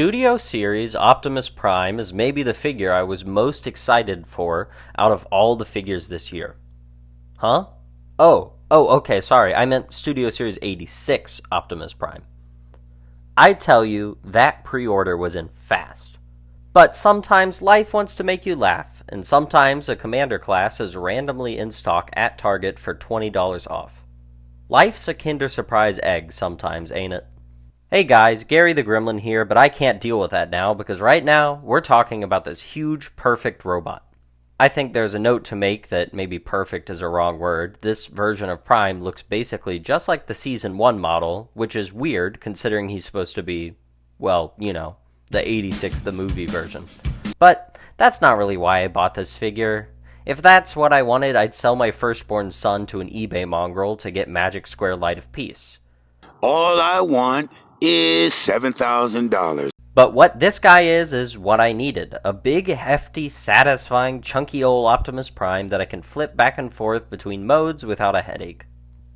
Studio Series Optimus Prime is maybe the figure I was most excited for out of all the figures this year. Huh? Okay, sorry, I meant Studio Series 86 Optimus Prime. I tell you, that pre-order was in fast. But sometimes life wants to make you laugh, and sometimes a Commander class is randomly in stock at Target for $20 off. Life's a Kinder Surprise egg sometimes, ain't it? Hey guys, Gary the Gremlin here, but I can't deal with that now because right now we're talking about this huge, perfect robot. I think there's a note to make that maybe perfect is a wrong word. This version of Prime looks basically just like the Season 1 model, which is weird considering he's supposed to be, well, you know, the 86 the movie version. But that's not really why I bought this figure. If that's what I wanted, I'd sell my firstborn son to an eBay mongrel to get Magic Square Light of Peace. All I want is $7,000. But what this guy is what I needed. A big, hefty, satisfying, chunky old Optimus Prime that I can flip back and forth between modes without a headache.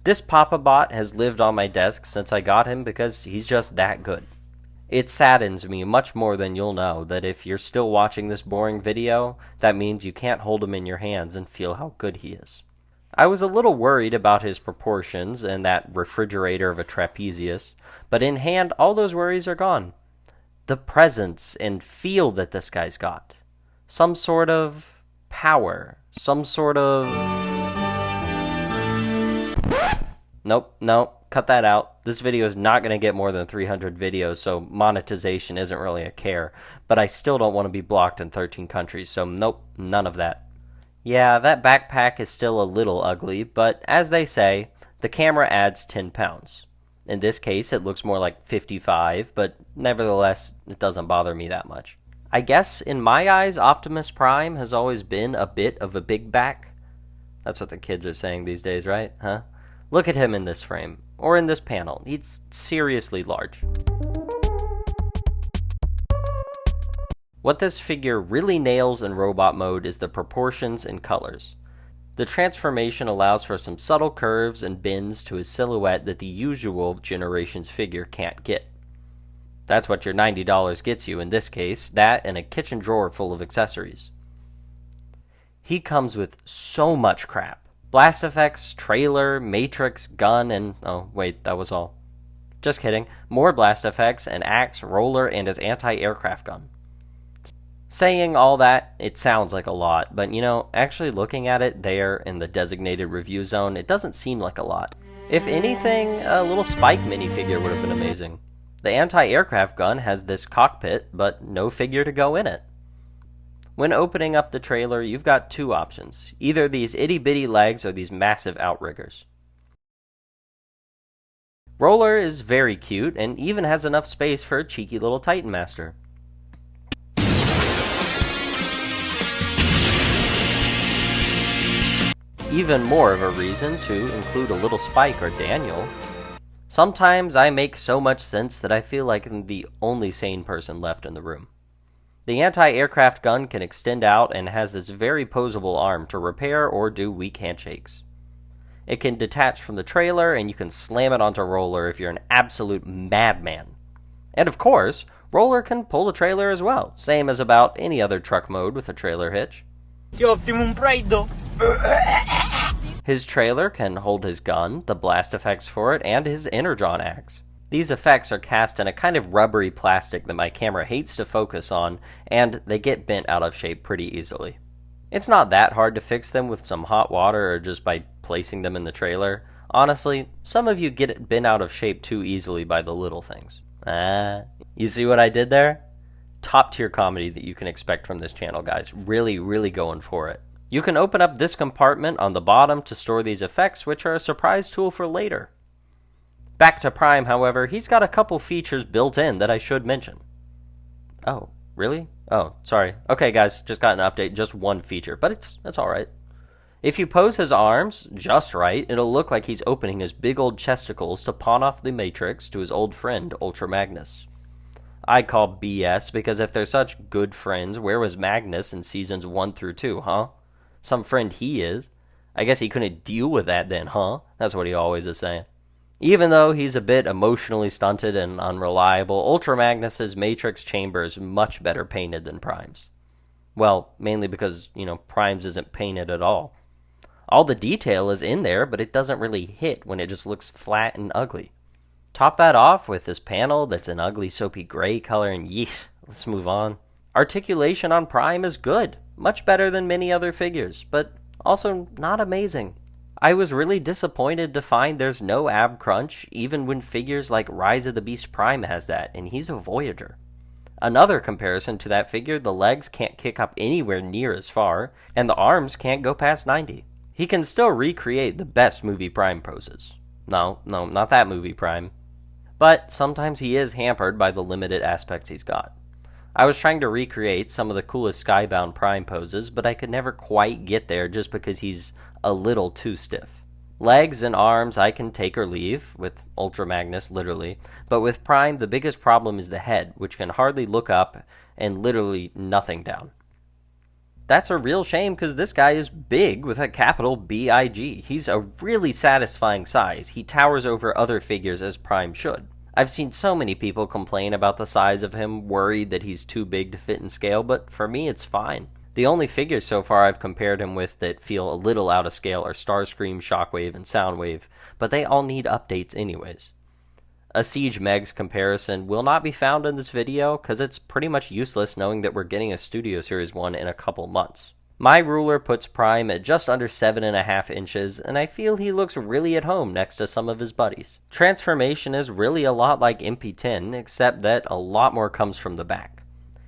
This Papa Bot has lived on my desk since I got him because he's just that good. It saddens me much more than you'll know that if you're still watching this boring video, that means you can't hold him in your hands and feel how good he is. I was a little worried about his proportions and that refrigerator of a trapezius, but in hand all those worries are gone. The presence and feel that this guy's got. Some sort of power. Some sort of... Nope, cut that out. This video is not going to get more than 300 views, so monetization isn't really a care. But I still don't want to be blocked in 13 countries, so nope, none of that. Yeah, that backpack is still a little ugly, but as they say, the camera adds 10 pounds. In this case, it looks more like 55, but nevertheless, it doesn't bother me that much. I guess, in my eyes, Optimus Prime has always been a bit of a big back. That's what the kids are saying these days, right? Huh? Look at him in this frame, or in this panel. He's seriously large. What this figure really nails in robot mode is the proportions and colors. The transformation allows for some subtle curves and bends to his silhouette that the usual Generations figure can't get. That's what your $90 gets you in this case, that and a kitchen drawer full of accessories. He comes with so much crap. Blast effects, trailer, matrix, gun, and... oh, wait, that was all. Just kidding. More blast effects, an axe, roller, and his anti-aircraft gun. Saying all that, it sounds like a lot, but you know, actually looking at it there in the designated review zone, it doesn't seem like a lot. If anything, a little Spike minifigure would have been amazing. The anti-aircraft gun has this cockpit, but no figure to go in it. When opening up the trailer, you've got two options. Either these itty-bitty legs or these massive outriggers. Roller is very cute, and even has enough space for a cheeky little Titan Master. Even more of a reason to include a little Spike or Daniel. Sometimes I make so much sense that I feel like I'm the only sane person left in the room. The anti-aircraft gun can extend out and has this very posable arm to repair or do weak handshakes. It can detach from the trailer and you can slam it onto Roller if you're an absolute madman. And of course, Roller can pull a trailer as well, same as about any other truck mode with a trailer hitch. Optimum Pride though. His trailer can hold his gun, the blast effects for it, and his Energon axe. These effects are cast in a kind of rubbery plastic that my camera hates to focus on, and they get bent out of shape pretty easily. It's not that hard to fix them with some hot water or just by placing them in the trailer. Honestly, some of you get it bent out of shape too easily by the little things. You see what I did there? Top tier comedy that you can expect from this channel, guys. Really, really going for it. You can open up this compartment on the bottom to store these effects, which are a surprise tool for later. Back to Prime, however, he's got a couple features built in that I should mention. Oh, really? Oh, sorry. Okay, guys, just got an update, just one feature, but that's alright. If you pose his arms just right, it'll look like he's opening his big old chesticles to pawn off the Matrix to his old friend, Ultra Magnus. I call BS, because if they're such good friends, where was Magnus in seasons 1 through 2, huh? Some friend he is. I guess he couldn't deal with that then, huh? That's what he always is saying. Even though he's a bit emotionally stunted and unreliable, Ultra Magnus's Matrix chamber is much better painted than Prime's. Well, mainly because, Prime's isn't painted at all. All the detail is in there, but it doesn't really hit when it just looks flat and ugly. Top that off with this panel that's an ugly soapy gray color, and yeesh, let's move on. Articulation on Prime is good, much better than many other figures, but also not amazing. I was really disappointed to find there's no ab crunch, even when figures like Rise of the Beast Prime has that, and he's a Voyager. Another comparison to that figure, the legs can't kick up anywhere near as far, and the arms can't go past 90. He can still recreate the best movie Prime poses. No, not that movie Prime. But sometimes he is hampered by the limited aspects he's got. I was trying to recreate some of the coolest Skybound Prime poses, but I could never quite get there just because he's a little too stiff. Legs and arms I can take or leave, with Ultra Magnus literally, but with Prime the biggest problem is the head, which can hardly look up and literally nothing down. That's a real shame because this guy is big with a capital B-I-G. He's a really satisfying size. He towers over other figures as Prime should. I've seen so many people complain about the size of him, worried that he's too big to fit in scale, but for me it's fine. The only figures so far I've compared him with that feel a little out of scale are Starscream, Shockwave, and Soundwave, but they all need updates anyways. A Siege Megs comparison will not be found in this video because it's pretty much useless knowing that we're getting a Studio Series 1 in a couple months. My ruler puts Prime at just under 7.5 inches, and I feel he looks really at home next to some of his buddies. Transformation is really a lot like MP10, except that a lot more comes from the back.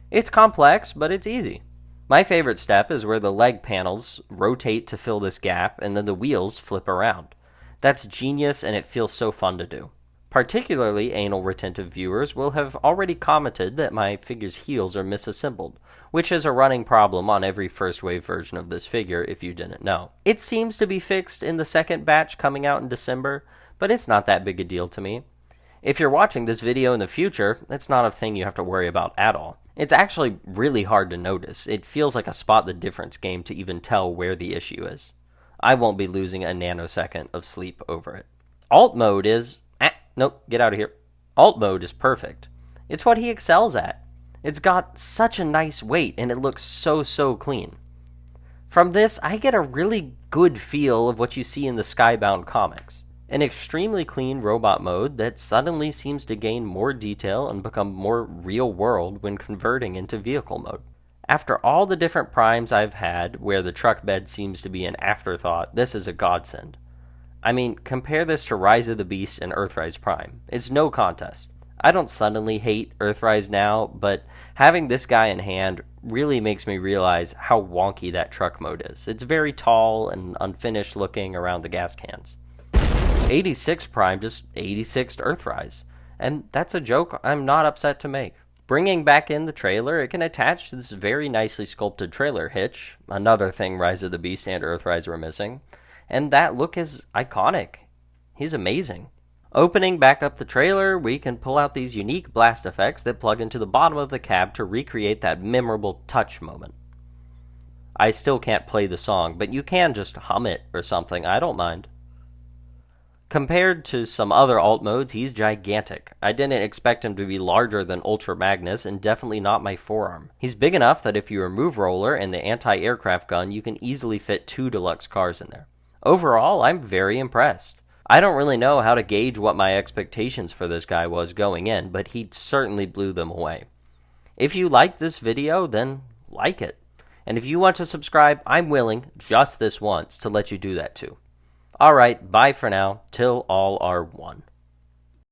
It's complex, but it's easy. My favorite step is where the leg panels rotate to fill this gap, and then the wheels flip around. That's genius, and it feels so fun to do. Particularly anal retentive viewers will have already commented that my figure's heels are misassembled, which is a running problem on every first wave version of this figure if you didn't know. It seems to be fixed in the second batch coming out in December, but it's not that big a deal to me. If you're watching this video in the future, it's not a thing you have to worry about at all. It's actually really hard to notice. It feels like a spot the difference game to even tell where the issue is. I won't be losing a nanosecond of sleep over it. Alt mode is... Nope, get out of here. Alt mode is perfect. It's what he excels at. It's got such a nice weight, and it looks so clean. From this, I get a really good feel of what you see in the Skybound comics. An extremely clean robot mode that suddenly seems to gain more detail and become more real-world when converting into vehicle mode. After all the different primes I've had, where the truck bed seems to be an afterthought, this is a godsend. I mean, compare this to Rise of the Beast and Earthrise Prime. It's no contest. I don't suddenly hate Earthrise now, but having this guy in hand really makes me realize how wonky that truck mode is. It's very tall and unfinished looking around the gas cans. 86 Prime just 86'd Earthrise, and that's a joke I'm not upset to make. Bringing back in the trailer, it can attach to this very nicely sculpted trailer hitch, another thing Rise of the Beast and Earthrise were missing, and that look is iconic. He's amazing. Opening back up the trailer, we can pull out these unique blast effects that plug into the bottom of the cab to recreate that memorable touch moment. I still can't play the song, but you can just hum it or something, I don't mind. Compared to some other alt modes, he's gigantic. I didn't expect him to be larger than Ultra Magnus, and definitely not my forearm. He's big enough that if you remove Roller and the anti-aircraft gun, you can easily fit 2 deluxe cars in there. Overall, I'm very impressed. I don't really know how to gauge what my expectations for this guy was going in, but he certainly blew them away. If you like this video, then like it. And if you want to subscribe, I'm willing, just this once, to let you do that too. Alright, bye for now, till all are one.